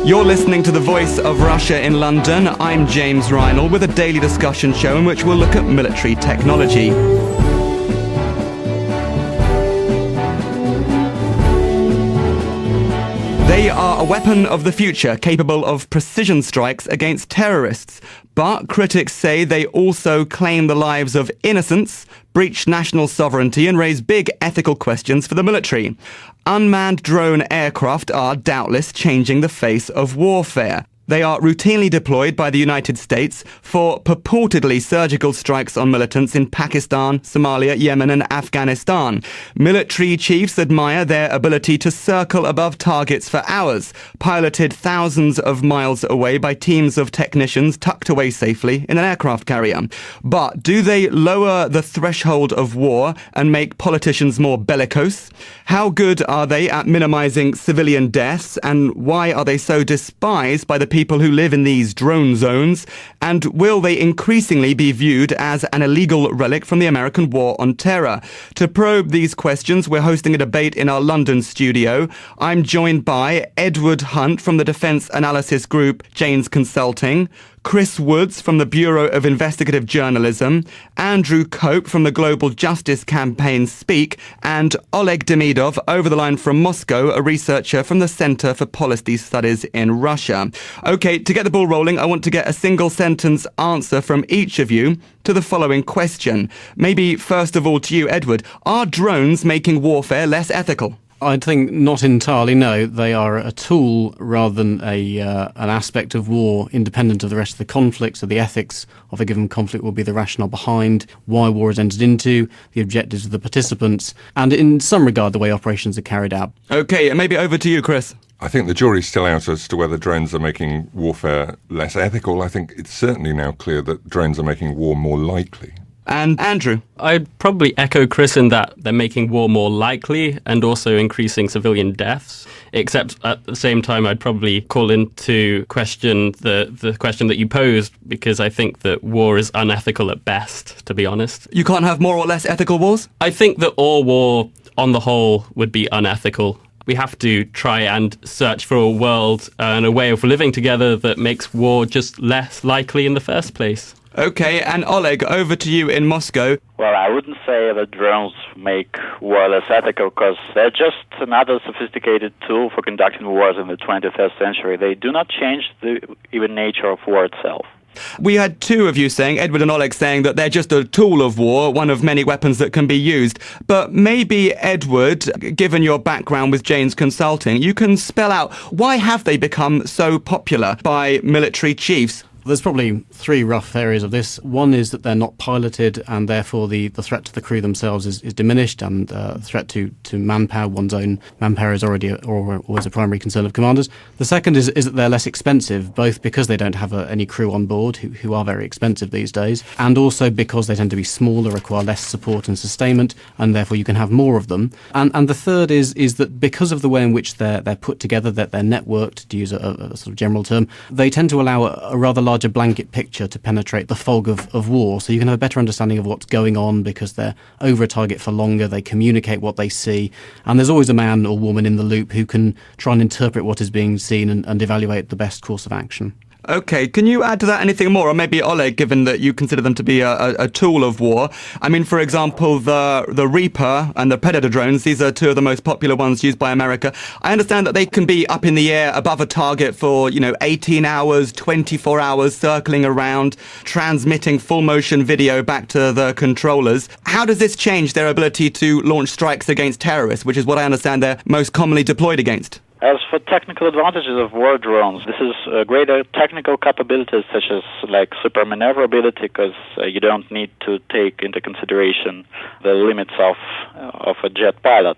You're listening to The Voice of Russia in London. I'm James Reinl with a daily discussion show in which we'll look at military technology. They are a weapon of the future, capable of precision strikes against terrorists. But critics say they also claim the lives of innocents, breach national sovereignty and raise big ethical questions for the military. Unmanned drone aircraft are doubtless changing the face of warfare. They are routinely deployed by the United States for purportedly surgical strikes on militants in Pakistan, Somalia, Yemen and Afghanistan. Military chiefs admire their ability to circle above targets for hours, piloted thousands of miles away by teams of technicians tucked away safely in an aircraft carrier. But do they lower the threshold of war and make politicians more bellicose? How good are they at minimizing civilian deaths, and why are they so despised by the people who live in these drone zones? And will they increasingly be viewed as an illegal relic from the American war on terror? To probe these questions, we're hosting a debate in our London studio. I'm joined by Edward Hunt from the defense analysis group Janes Consulting, Chris Woods from the Bureau of Investigative Journalism, Andrew Cope from the Global Justice Campaign Speak, and Oleg Demidov over the line from Moscow, a researcher from the Center for Policy Studies in Russia. Okay, to get the ball rolling, I want to get a single sentence answer from each of you to the following question. Maybe first of all to you, Edward. Are drones making warfare less ethical? I think not entirely, no. They are a tool rather than an aspect of war independent of the rest of the conflict. So the ethics of a given conflict will be the rationale behind why war is entered into, the objectives of the participants, and in some regard the way operations are carried out. Okay, and maybe over to you, Chris. I think the jury's still out as to whether drones are making warfare less ethical. I think it's certainly now clear that drones are making war more likely. And Andrew? I'd probably echo Chris in that they're making war more likely and also increasing civilian deaths, except at the same time I'd probably call into question the question that you posed, because I think that war is unethical at best, to be honest. You can't have more or less ethical wars? I think that all war, on the whole, would be unethical. We have to try and search for a world and a way of living together that makes war just less likely in the first place. Okay, and Oleg, over to you in Moscow. Well, I wouldn't say that drones make war less ethical, because they're just another sophisticated tool for conducting wars in the 21st century. They do not change the even nature of war itself. We had two of you saying, Edward and Oleg, saying that they're just a tool of war, one of many weapons that can be used. But maybe, Edward, given your background with Janes Consulting, you can spell out why have they become so popular by military chiefs? There's probably three rough areas of this. One is that they're not piloted, and therefore the threat to the crew themselves is diminished, and threat to manpower, one's own manpower, is always a primary concern of commanders. The second is that they're less expensive, both because they don't have any crew on board, who are very expensive these days, and also because they tend to be smaller, require less support and sustainment, and therefore you can have more of them. And the third is that because of the way in which they're put together, that they're networked, to use a sort of general term, they tend to allow a rather larger blanket picture to penetrate the fog of war, so you can have a better understanding of what's going on because they're over a target for longer, they communicate what they see, and there's always a man or woman in the loop who can try and interpret what is being seen and evaluate the best course of action. Okay, can you add to that anything more? Or maybe Oleg, given that you consider them to be a tool of war. I mean, for example, the Reaper and the Predator drones, these are two of the most popular ones used by America. I understand that they can be up in the air above a target for, 18 hours, 24 hours, circling around, transmitting full motion video back to the controllers. How does this change their ability to launch strikes against terrorists, which is what I understand they're most commonly deployed against? As for technical advantages of war drones, this is greater technical capabilities such as super maneuverability, because you don't need to take into consideration the limits of a jet pilot.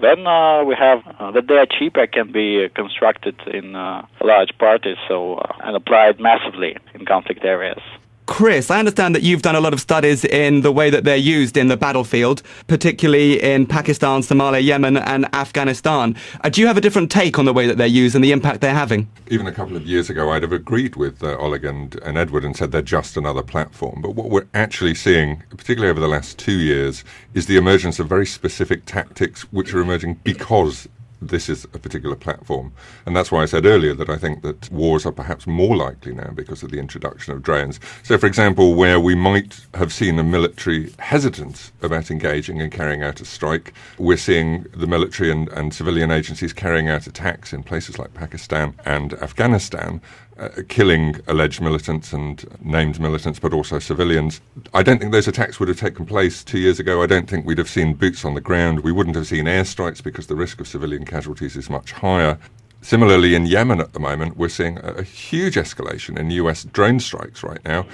Then we have that they are cheaper, can be constructed in large parties, and applied massively in conflict areas. Chris, I understand that you've done a lot of studies in the way that they're used in the battlefield, particularly in Pakistan, Somalia, Yemen and Afghanistan. Do you have a different take on the way that they're used and the impact they're having? Even a couple of years ago, I'd have agreed with Oleg and Edward and said they're just another platform. But what we're actually seeing, particularly over the last 2 years, is the emergence of very specific tactics which are emerging because this is a particular platform. And that's why I said earlier that I think that wars are perhaps more likely now because of the introduction of drones. So, for example, where we might have seen a military hesitance about engaging and carrying out a strike, we're seeing the military and civilian agencies carrying out attacks in places like Pakistan and Afghanistan, killing alleged militants and named militants, but also civilians. I don't think those attacks would have taken place 2 years ago. I don't think we'd have seen boots on the ground. We wouldn't have seen airstrikes because the risk of civilian casualties is much higher. Similarly, in Yemen at the moment, we're seeing a huge escalation in US drone strikes right now.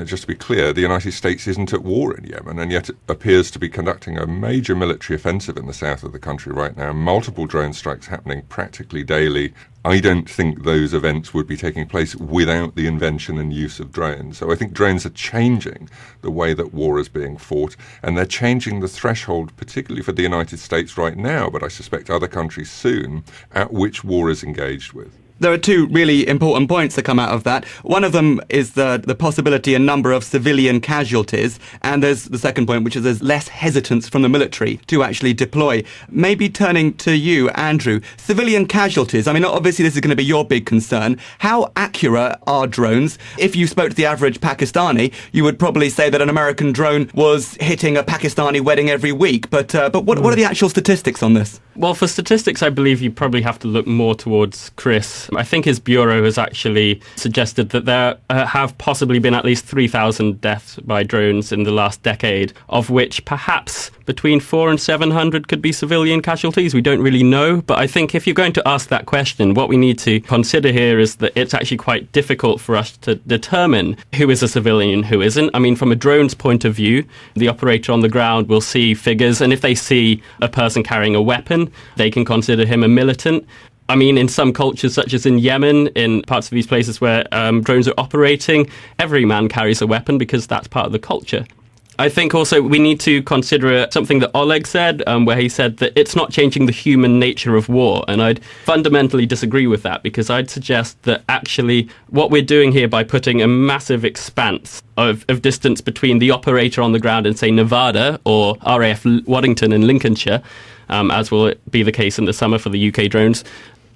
Just to be clear, the United States isn't at war in Yemen, and yet it appears to be conducting a major military offensive in the south of the country right now. Multiple drone strikes happening practically daily. I don't think those events would be taking place without the invention and use of drones. So I think drones are changing the way that war is being fought, and they're changing the threshold, particularly for the United States right now, but I suspect other countries soon, at which war is engaged with. There are two really important points that come out of that. One of them is the possibility and number of civilian casualties, and there's the second point, which is there's less hesitance from the military to actually deploy. Maybe turning to you, Andrew, civilian casualties. I mean, obviously this is going to be your big concern. How accurate are drones? If you spoke to the average Pakistani, you would probably say that an American drone was hitting a Pakistani wedding every week. But what are the actual statistics on this? Well, for statistics, I believe you probably have to look more towards Chris. I think his bureau has actually suggested that there have possibly been at least 3,000 deaths by drones in the last decade, of which perhaps between 400 and 700 could be civilian casualties. We don't really know, but I think if you're going to ask that question, what we need to consider here is that it's actually quite difficult for us to determine who is a civilian and who isn't. I mean, from a drone's point of view, the operator on the ground will see figures, and if they see a person carrying a weapon, they can consider him a militant. I mean, in some cultures, such as in Yemen, in parts of these places where drones are operating, every man carries a weapon because that's part of the culture. I think also we need to consider something that Oleg said, where he said that it's not changing the human nature of war. And I'd fundamentally disagree with that, because I'd suggest that actually what we're doing here by putting a massive expanse of distance between the operator on the ground in, say, Nevada or RAF Waddington in Lincolnshire, as will be the case in the summer for the UK drones,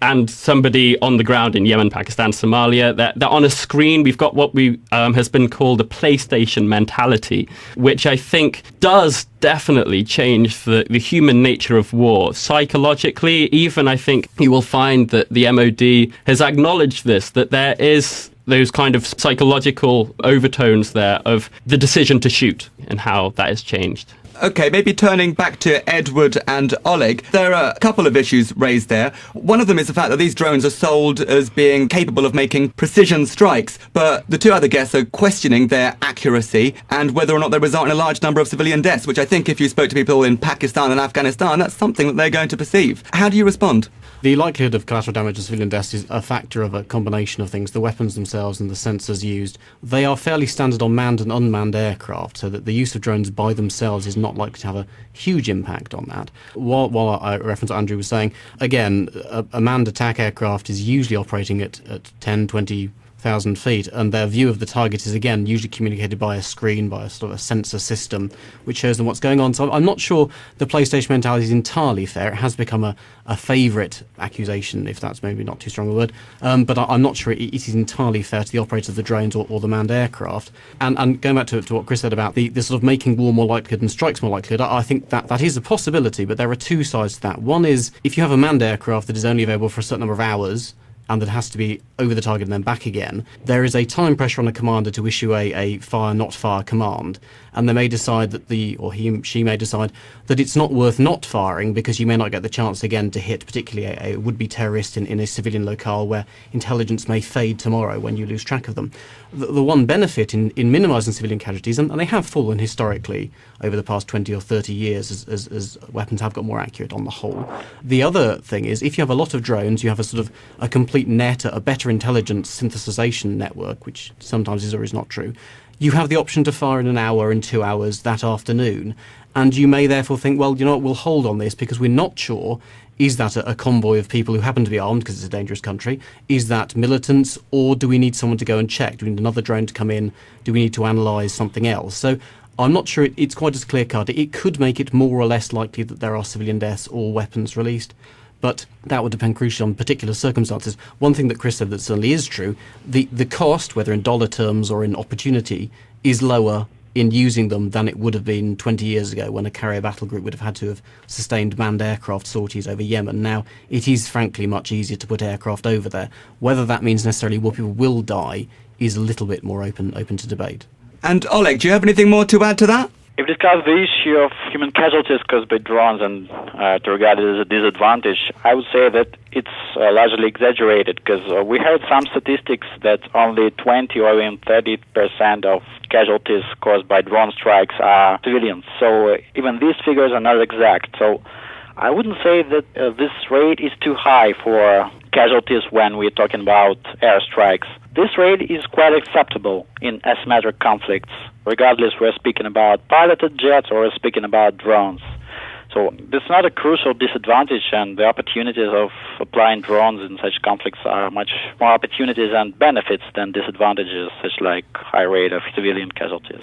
and somebody on the ground in Yemen, Pakistan, Somalia, that on a screen we've got what has been called a PlayStation mentality, which I think does definitely change the human nature of war. Psychologically, even I think you will find that the MOD has acknowledged this, that there is those kind of psychological overtones there of the decision to shoot and how that has changed. Okay, maybe turning back to Edward and Oleg, there are a couple of issues raised there. One of them is the fact that these drones are sold as being capable of making precision strikes, but the two other guests are questioning their accuracy and whether or not they result in a large number of civilian deaths, which I think if you spoke to people in Pakistan and Afghanistan, that's something that they're going to perceive. How do you respond? The likelihood of collateral damage and civilian deaths is a factor of a combination of things, the weapons themselves and the sensors used. They are fairly standard on manned and unmanned aircraft, so that the use of drones by themselves is not likely to have a huge impact on that. While I reference what Andrew was saying, again, a manned attack aircraft is usually operating at 10, 20,000 feet, and their view of the target is, again, usually communicated by a screen, by a sort of a sensor system, which shows them what's going on. So I'm not sure the PlayStation mentality is entirely fair. It has become a favourite accusation, if that's maybe not too strong a word, but I'm not sure it is entirely fair to the operators of the drones or the manned aircraft. And going back to what Chris said about the sort of making war more likely and strikes more likely, I think that is a possibility, but there are two sides to that. One is, if you have a manned aircraft that is only available for a certain number of hours, and that has to be over the target and then back again, there is a time pressure on a commander to issue a fire, not fire command. And they may decide that she may decide that it's not worth not firing because you may not get the chance again to hit particularly a would-be terrorist in a civilian locale where intelligence may fade tomorrow when you lose track of them. The one benefit in minimising civilian casualties, and they have fallen historically over the past 20 or 30 years as weapons have got more accurate on the whole. The other thing is, if you have a lot of drones, you have a sort of a complete net, a better intelligence synthesization network, which sometimes is or is not true. You have the option to fire in an hour, in 2 hours that afternoon, and you may therefore think, well, you know what, we'll hold on this because we're not sure, is that a convoy of people who happen to be armed because it's a dangerous country? Is that militants, or do we need someone to go and check? Do we need another drone to come in? Do we need to analyse something else? So I'm not sure it's quite as clear-cut. It could make it more or less likely that there are civilian deaths or weapons released. But that would depend crucially on particular circumstances. One thing that Chris said that certainly is true, the cost, whether in dollar terms or in opportunity, is lower in using them than it would have been 20 years ago when a carrier battle group would have had to have sustained manned aircraft sorties over Yemen. Now, it is frankly much easier to put aircraft over there. Whether that means necessarily more people will die is a little bit more open to debate. And Oleg, do you have anything more to add to that? If we discuss the issue of human casualties caused by drones and to regard it as a disadvantage, I would say that it's largely exaggerated, because we heard some statistics that only 20 or even 30% of casualties caused by drone strikes are civilians. So even these figures are not exact. So I wouldn't say that this rate is too high for casualties when we're talking about airstrikes. This rate is quite acceptable in asymmetric conflicts, regardless we're speaking about piloted jets or we're speaking about drones. So it's not a crucial disadvantage, and the opportunities of applying drones in such conflicts are much more opportunities and benefits than disadvantages, such like high rate of civilian casualties.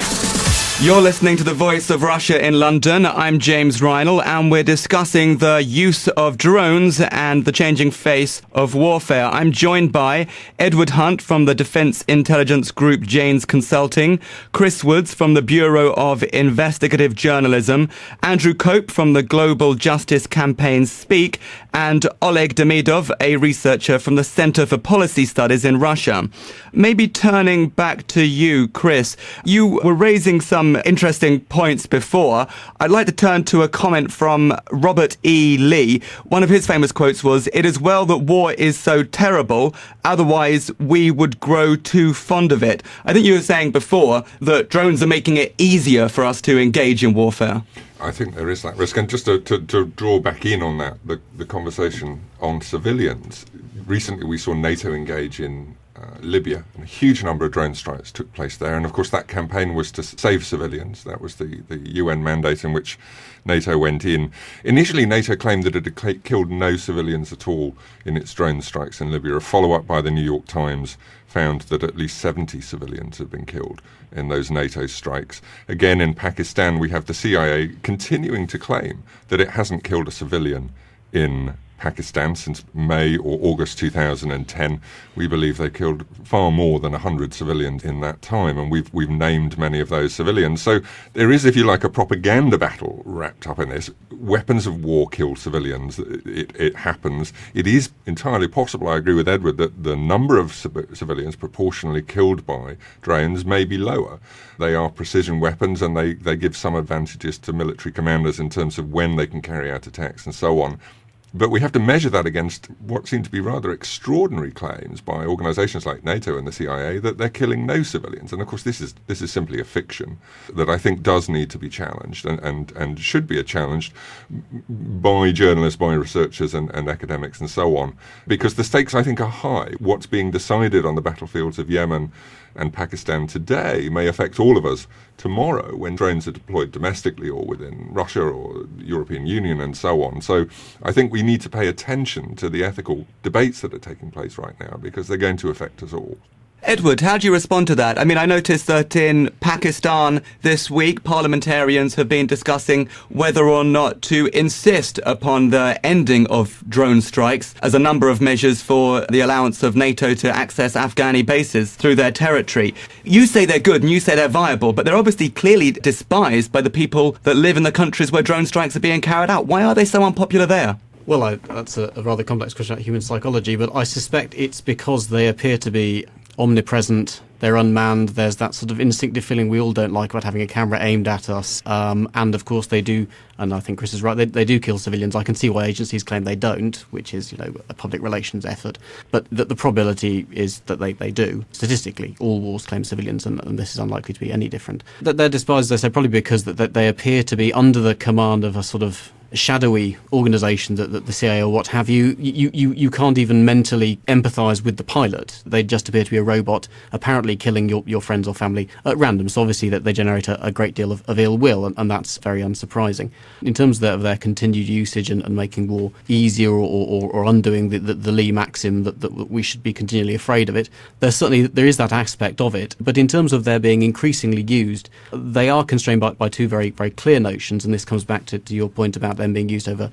You're listening to The Voice of Russia in London. I'm James Reinl, and we're discussing the use of drones and the changing face of warfare. I'm joined by Edward Hunt from the Defense Intelligence Group Janes Consulting, Chris Woods from the Bureau of Investigative Journalism, Andrew Cope from the Global Justice Campaign Speak, and Oleg Demidov, a researcher from the Center for Policy Studies in Russia. Maybe turning back to you, Chris, you were raising some interesting points before. I'd like to turn to a comment from Robert E. Lee. One of his famous quotes was, "It is well that war is so terrible, otherwise we would grow too fond of it." I think you were saying before that drones are making it easier for us to engage in warfare. I think there is that risk. And just to draw back in on that, the conversation on civilians, recently we saw NATO engage in Libya, and a huge number of drone strikes took place there. And of course that campaign was to save civilians. That was the UN mandate in which NATO went in. Initially NATO claimed that it had killed no civilians at all in its drone strikes in Libya. A follow-up by the New York Times found that at least 70 civilians had been killed in those NATO strikes. Again, in Pakistan, we have the CIA continuing to claim that it hasn't killed a civilian in Pakistan since May or August 2010. We believe they killed far more than 100 civilians in that time, and we've named many of those civilians. So there is, if you like, a propaganda battle wrapped up in this. Weapons of war kill civilians. It happens. It is entirely possible, I agree with Edward, that the number of civilians proportionally killed by drones may be lower. They are precision weapons, and they give some advantages to military commanders in terms of when they can carry out attacks and so on. But we have to measure that against what seem to be rather extraordinary claims by organisations like NATO and the CIA that they're killing no civilians. And of course this is simply a fiction that I think does need to be challenged and should be challenged by journalists, by researchers and academics and so on. Because the stakes, I think, are high. What's being decided on the battlefields of Yemen and Pakistan today may affect all of us tomorrow when drones are deployed domestically or within Russia or the European Union and so on. So I think we need to pay attention to the ethical debates that are taking place right now, because they're going to affect us all. Edward, how do you respond to that? I mean, I noticed that in Pakistan this week, parliamentarians have been discussing whether or not to insist upon the ending of drone strikes as a number of measures for the allowance of NATO to access Afghani bases through their territory. You say they're good and you say they're viable, but they're obviously clearly despised by the people that live in the countries where drone strikes are being carried out. Why are they so unpopular there? Well, that's a rather complex question about human psychology, but I suspect it's because they appear to be omnipresent, they're unmanned, there's that sort of instinctive feeling we all don't like about having a camera aimed at us, and of course they do, and I think Chris is right, they do kill civilians. I can see why agencies claim they don't, which is, a public relations effort, but the probability is that they do. Statistically, all wars claim civilians, and this is unlikely to be any different. That they're despised, as I say, probably because that they appear to be under the command of a sort of shadowy organisation that the CIA or what have you. You can't even mentally empathise with the pilot. They just appear to be a robot, apparently killing your friends or family at random. So obviously that they generate a great deal of ill will, and that's very unsurprising. In terms of their continued usage and making war easier or undoing the Lee maxim that we should be continually afraid of it, there is that aspect of it. But in terms of their being increasingly used, they are constrained by two very, very clear notions, and this comes back to your point about them being used over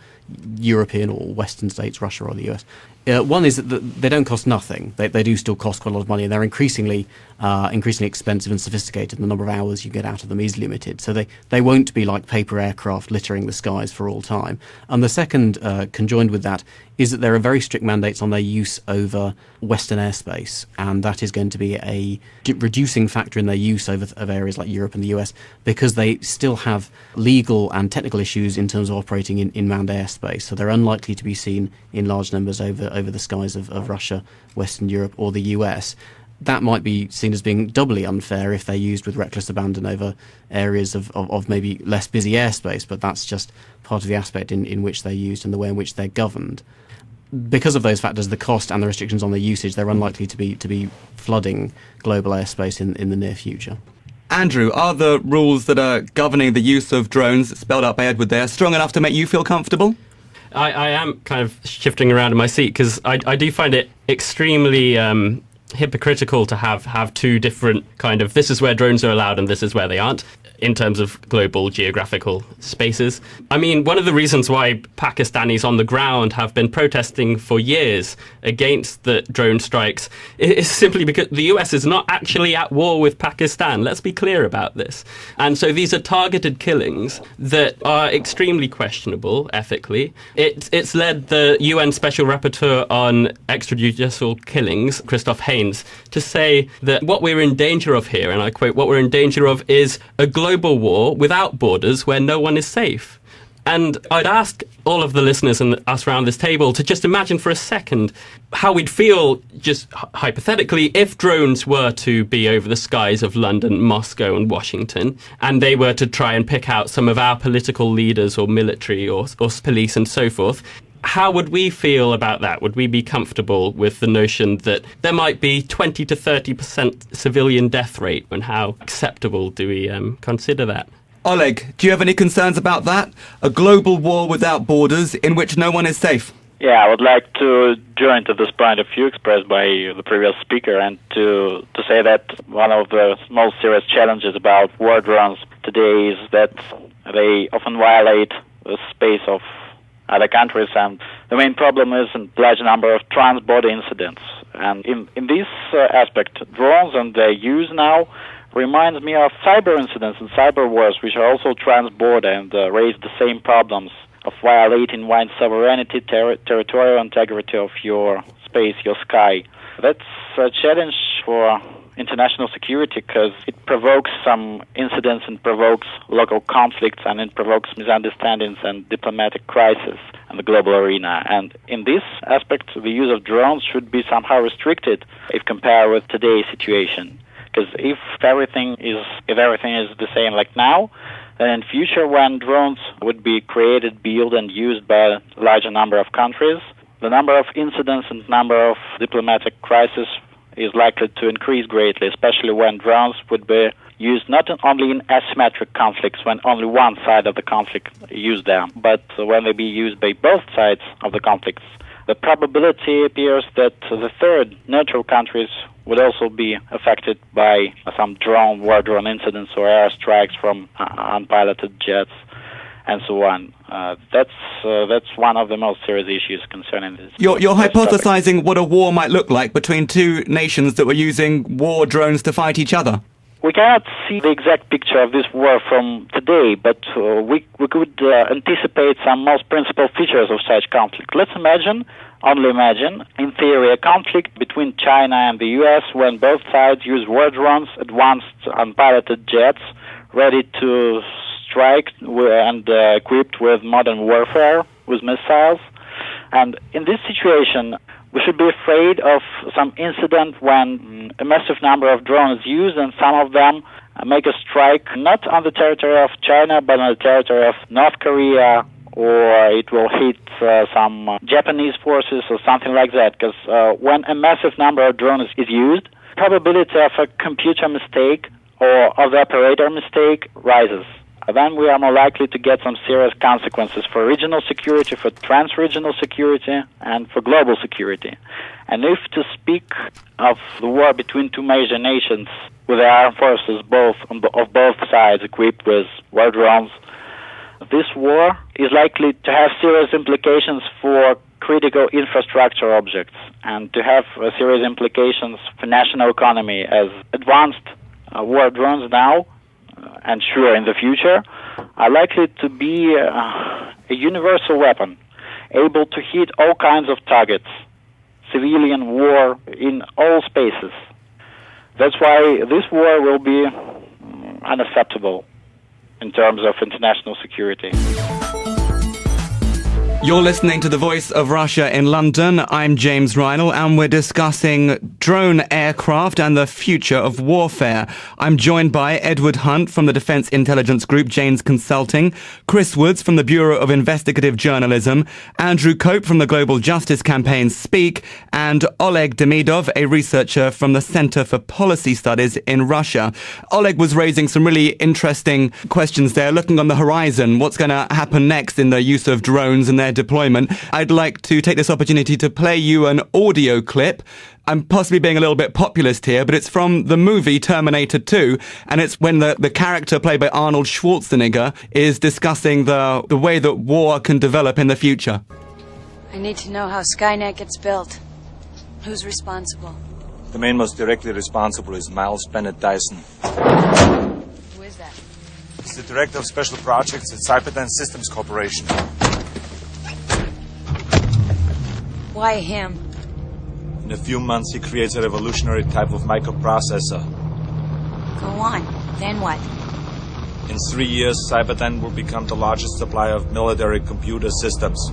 European or Western states, Russia or the US. One is that they don't cost nothing. They do still cost quite a lot of money, and they're increasingly expensive and sophisticated. The number of hours you get out of them is limited. So they won't be like paper aircraft littering the skies for all time. And the second, conjoined with that, is that there are very strict mandates on their use over Western airspace, and that is going to be a reducing factor in their use of areas like Europe and the US, because they still have legal and technical issues in terms of operating in manned airspace. So they're unlikely to be seen in large numbers over the skies of Russia, Western Europe or the US. That might be seen as being doubly unfair if they're used with reckless abandon over areas of maybe less busy airspace, but that's just part of the aspect in which they're used and the way in which they're governed. Because of those factors, the cost and the restrictions on their usage, they're unlikely to be flooding global airspace in the near future. Andrew, are the rules that are governing the use of drones, spelled out by Edward there, strong enough to make you feel comfortable? I am kind of shifting around in my seat because I do find it extremely hypocritical to have two different kind of, this is where drones are allowed and this is where they aren't, in terms of global geographical spaces. I mean, one of the reasons why Pakistanis on the ground have been protesting for years against the drone strikes is simply because the US is not actually at war with Pakistan. Let's be clear about this. And so these are targeted killings that are extremely questionable ethically. It's led the UN Special Rapporteur on Extrajudicial Killings, Christoph Haynes, to say that what we're in danger of here, and I quote, what we're in danger of is a global war without borders where no one is safe. And I'd ask all of the listeners and us around this table to just imagine for a second how we'd feel, just hypothetically, if drones were to be over the skies of London, Moscow and Washington, and they were to try and pick out some of our political leaders or military or police and so forth. How would we feel about that? Would we be comfortable with the notion that there might be 20 to 30% civilian death rate, and how acceptable do we consider that? Oleg, do you have any concerns about that? A global war without borders in which no one is safe? Yeah, I would like to join to this point of view expressed by the previous speaker, and to say that one of the most serious challenges about war drones today is that they often violate the space of other countries, and the main problem is a large number of trans-border incidents. And in this aspect, drones and their use now reminds me of cyber incidents and cyber wars, which are also trans-border and raise the same problems of violating one's sovereignty, territorial integrity of your space, your sky. That's a challenge for international security because it provokes some incidents and provokes local conflicts, and it provokes misunderstandings and diplomatic crisis in the global arena. And in this aspect, the use of drones should be somehow restricted if compared with today's situation. Because if everything is the same like now, then in future when drones would be created, built and used by a larger number of countries, the number of incidents and number of diplomatic crises is likely to increase greatly, especially when drones would be used not only in asymmetric conflicts when only one side of the conflict used them, but when they be used by both sides of the conflicts. The probability appears that the third neutral countries would also be affected by some war drone incidents or airstrikes from unpiloted jets and so on. That's one of the most serious issues concerning this. You're hypothesizing what a war might look like between two nations that were using war drones to fight each other. We cannot see the exact picture of this war from today, but we could anticipate some most principal features of such conflict. Let's only imagine, in theory, a conflict between China and the US when both sides use war drones, advanced unpiloted jets, ready to strike and equipped with modern warfare, with missiles. And in this situation, we should be afraid of some incident when a massive number of drones is used and some of them make a strike not on the territory of China but on the territory of North Korea, or it will hit some Japanese forces or something like that. Because when a massive number of drones is used, probability of a computer mistake or of the operator mistake rises. Then we are more likely to get some serious consequences for regional security, for trans-regional security, and for global security. And if to speak of the war between two major nations with the armed forces of both sides equipped with war drones, this war is likely to have serious implications for critical infrastructure objects and to have serious implications for national economy, as advanced war drones now and sure in the future are likely to be a universal weapon able to hit all kinds of targets, civilian war in all spaces. That's why this war will be unacceptable in terms of international security. You're listening to The Voice of Russia in London. I'm James Reinl, and we're discussing drone aircraft and the future of warfare. I'm joined by Edward Hunt from the Defense Intelligence Group Janes Consulting, Chris Woods from the Bureau of Investigative Journalism, Andrew Cope from the Global Justice Campaign Speak, and Oleg Demidov, a researcher from the Center for Policy Studies in Russia. Oleg was raising some really interesting questions there, looking on the horizon, what's going to happen next in the use of drones and their deployment. I'd like to take this opportunity to play you an audio clip. I'm possibly being a little bit populist here, but it's from the movie Terminator 2, and it's when the character played by Arnold Schwarzenegger is discussing the way that war can develop in the future. I need to know how Skynet gets built. Who's responsible? The man most directly responsible is Miles Bennett Dyson. Who is that? He's the director of special projects at Cyberdyne Systems Corporation. Why him? In a few months, he creates a revolutionary type of microprocessor. Go on. Then what? In 3 years, Cyberdyne will become the largest supplier of military computer systems.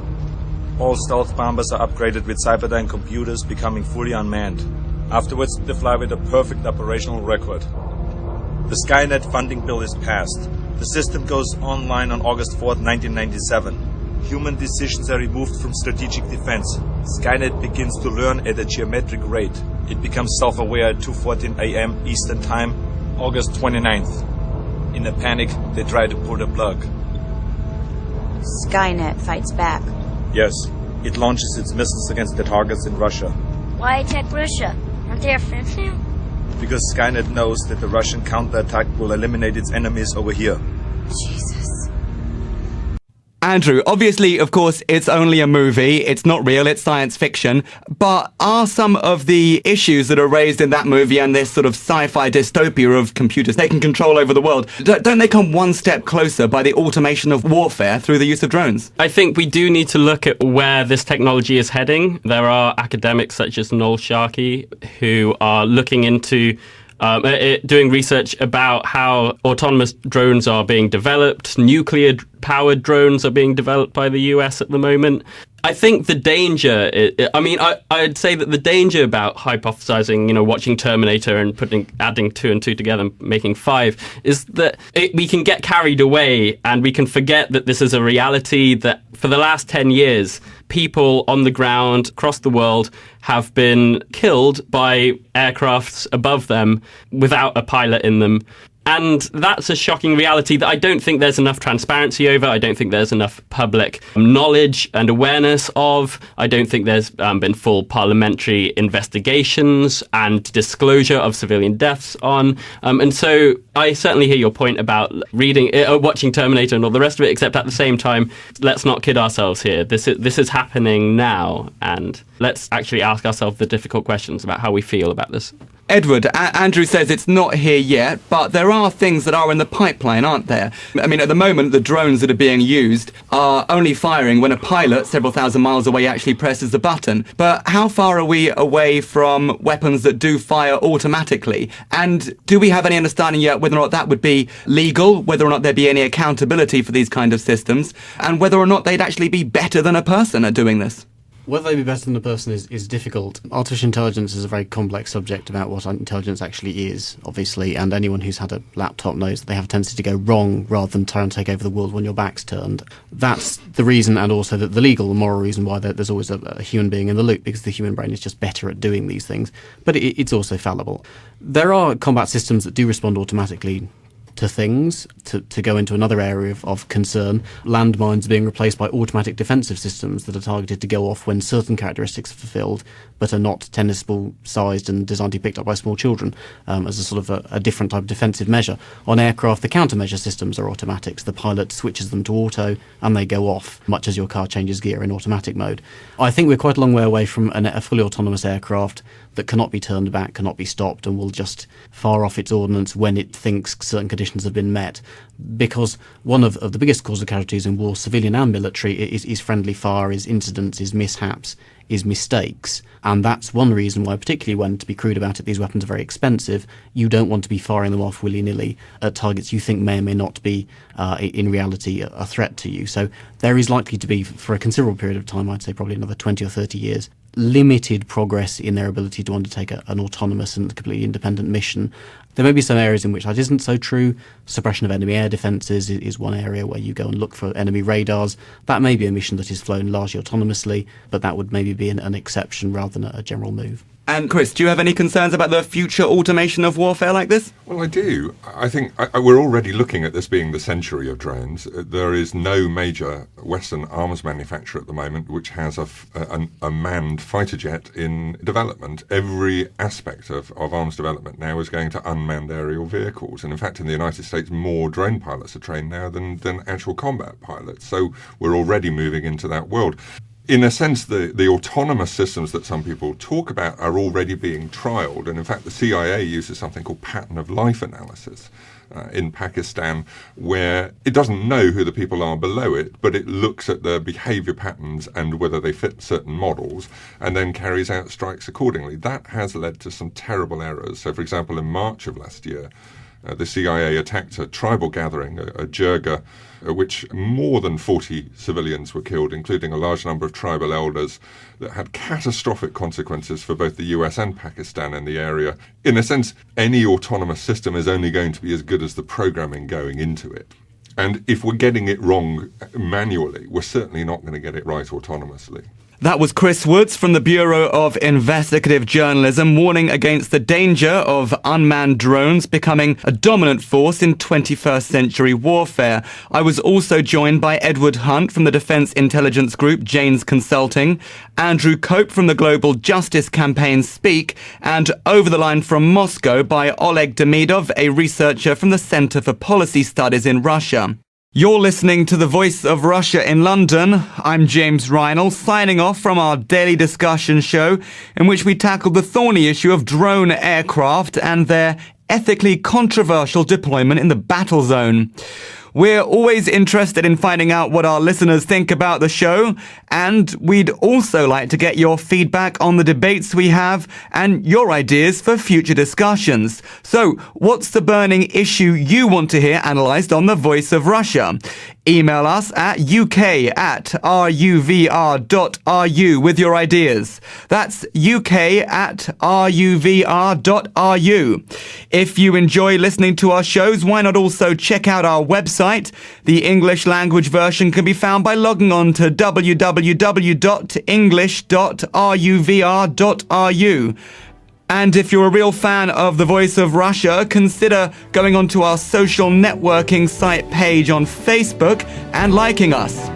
All stealth bombers are upgraded with Cyberdyne computers, becoming fully unmanned. Afterwards, they fly with a perfect operational record. The Skynet funding bill is passed. The system goes online on August 4th, 1997. Human decisions are removed from strategic defense. Skynet begins to learn at a geometric rate. It becomes self-aware at 2:14 a.m. Eastern Time, August 29th. In a panic, they try to pull the plug. Skynet fights back. Yes, it launches its missiles against the targets in Russia. Why attack Russia? Aren't they our friends now? Because Skynet knows that the Russian counterattack will eliminate its enemies over here. Jesus. Andrew, obviously, of course, it's only a movie. It's not real. It's science fiction. But are some of the issues that are raised in that movie and this sort of sci-fi dystopia of computers taking control over the world, don't they come one step closer by the automation of warfare through the use of drones? I think we do need to look at where this technology is heading. There are academics such as Noel Sharkey who are looking into doing research about how autonomous drones are being developed. Nuclear-powered drones are being developed by the US at the moment. I think the danger, I'd say that the danger about hypothesizing, watching Terminator and adding 2 and 2 together and making 5 is that we can get carried away and we can forget that this is a reality that for the last 10 years, people on the ground across the world have been killed by aircrafts above them without a pilot in them. And that's a shocking reality that I don't think there's enough transparency over. I don't think there's enough public knowledge and awareness of. I don't think there's been full parliamentary investigations and disclosure of civilian deaths on. And so I certainly hear your point about watching Terminator and all the rest of it, except at the same time, let's not kid ourselves here. This is happening now, and let's actually ask ourselves the difficult questions about how we feel about this. Edward, Andrew says it's not here yet, but there are things that are in the pipeline, aren't there? I mean, at the moment, the drones that are being used are only firing when a pilot several thousand miles away actually presses the button. But how far are we away from weapons that do fire automatically? And do we have any understanding yet whether or not that would be legal, whether or not there'd be any accountability for these kind of systems, and whether or not they'd actually be better than a person at doing this? Whether they be better than a person is difficult. Artificial intelligence is a very complex subject about what intelligence actually is, obviously, and anyone who's had a laptop knows that they have a tendency to go wrong rather than try and take over the world when your back's turned. That's the reason, and also the legal and moral reason why there's always a human being in the loop, because the human brain is just better at doing these things. But it's also fallible. There are combat systems that do respond automatically to things. To go into another area of concern, landmines are being replaced by automatic defensive systems that are targeted to go off when certain characteristics are fulfilled, but are not tennis ball sized and designed to be picked up by small children, as a sort of a different type of defensive measure. On aircraft, the countermeasure systems are automatics. The pilot switches them to auto and they go off, much as your car changes gear in automatic mode. I think we're quite a long way away from a fully autonomous aircraft that cannot be turned back, cannot be stopped, and will just fire off its ordnance when it thinks certain conditions have been met. Because one of the biggest causes of casualties in war, civilian and military, is friendly fire, is incidents, is mishaps, is mistakes. And that's one reason why, particularly when, to be crude about it, these weapons are very expensive, you don't want to be firing them off willy-nilly at targets you think may or may not be, in reality, a threat to you. So there is likely to be, for a considerable period of time, I'd say probably another 20 or 30 years, limited progress in their ability to undertake an autonomous and completely independent mission. There may be some areas in which that isn't so true. Suppression of enemy air defences is one area where you go and look for enemy radars. That may be a mission that is flown largely autonomously, but that would maybe be an exception rather than a general move. And Chris, do you have any concerns about the future automation of warfare like this? Well, I do. I think we're already looking at this being the century of drones. There is no major Western arms manufacturer at the moment which has a manned fighter jet in development. Every aspect of arms development now is going to unmanned aerial vehicles. And in fact, in the United States, more drone pilots are trained now than actual combat pilots. So we're already moving into that world. In a sense, the autonomous systems that some people talk about are already being trialled. And in fact, the CIA uses something called pattern of life analysis in Pakistan, where it doesn't know who the people are below it, but it looks at their behavior patterns and whether they fit certain models, and then carries out strikes accordingly. That has led to some terrible errors. So, for example, in March of last year, the CIA attacked a tribal gathering, a jirga, which more than 40 civilians were killed, including a large number of tribal elders, that had catastrophic consequences for both the US and Pakistan in the area. In a sense, any autonomous system is only going to be as good as the programming going into it. And if we're getting it wrong manually, we're certainly not going to get it right autonomously. That was Chris Woods from the Bureau of Investigative Journalism, warning against the danger of unmanned drones becoming a dominant force in 21st century warfare. I was also joined by Edward Hunt from the Defence Intelligence Group Janes Consulting, Andrew Cope from the Global Justice Campaign Speak, and over the line from Moscow by Oleg Demidov, a researcher from the Centre for Policy Studies in Russia. You're listening to The Voice of Russia in London. I'm James Reinl, signing off from our daily discussion show in which we tackled the thorny issue of drone aircraft and their ethically controversial deployment in the battle zone. We're always interested in finding out what our listeners think about the show, and we'd also like to get your feedback on the debates we have and your ideas for future discussions. So, what's the burning issue you want to hear analysed on The Voice of Russia? Email us at uk@ruvr.ru with your ideas. That's uk@ruvr.ru. If you enjoy listening to our shows, why not also check out our website? The English language version can be found by logging on to www.english.ruvr.ru. And if you're a real fan of The Voice of Russia, consider going onto our social networking site page on Facebook and liking us.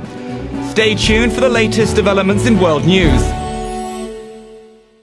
Stay tuned for the latest developments in world news.